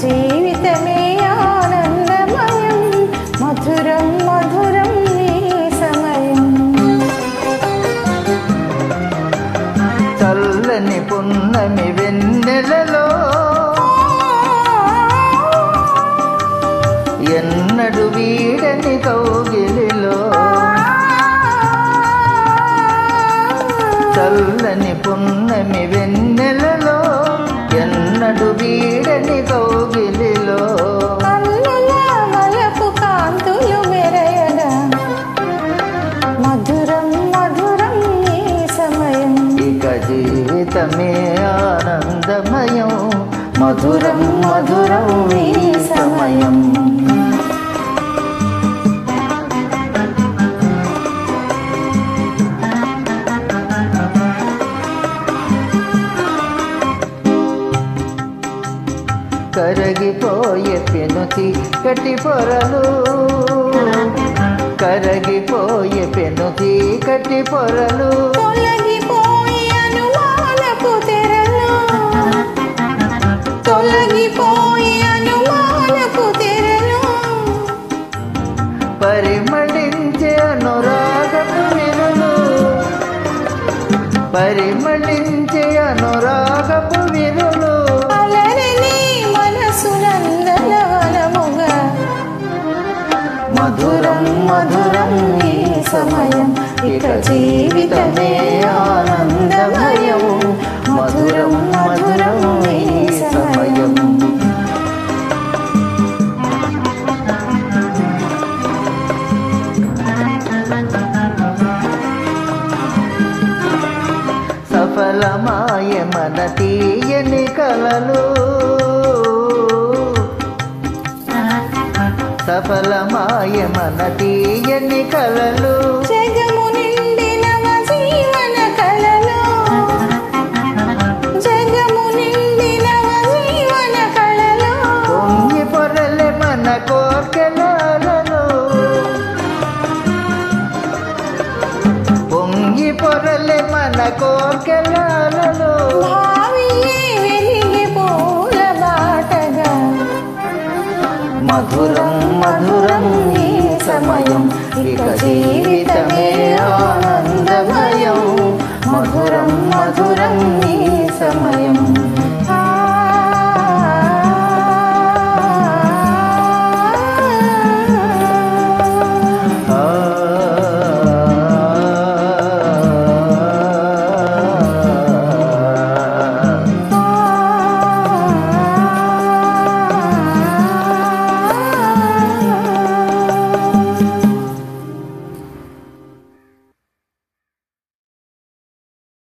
జీవితమే ఆనందమయం మధురం మధురం నీ సమయం చల్లని పున్నమి వెన్నెలలో ఎన్నడు వీడని కౌగిలిలో చల్లని పున్నమి వెన్నెలలో ఎన్నడు వీడని కౌగిలిలో మలపు కాంతులు మెరయగా మధురం మధురం నీ సమయం ఇక జీవితమే ఆనందమయం మధురం మధురం నీ సమయం కరగిపోయే పెనుతి కటి పొరలు కరగిపోయే పెనుతి కటి పొరలు తొలగిపోయి అనుమానపు తెరలు తొలగిపోయి అనుమానపు తెరలు పరిమళించే అనురాగపు విరులు పరిమళించే అనురాగపు విరులు మధురం మధురం నీ సమయం ఇక జీవితమే ఆనందమయం మధురం మధురం నీ సమయం సఫలమాయ మన తీయని కలలు సఫలమాయ మన తీయని కలలు జగము నిండిన జీవన కలలు జగము నిండిన జీవన కలలు పొంగి పొరలే మన కోర్కెలలో పొంగి పొరలే మన కోర్కెలలో భావియే వెలిగి పూల బాటగా మధురం మధురం నీ సమయం ఇక జీవితం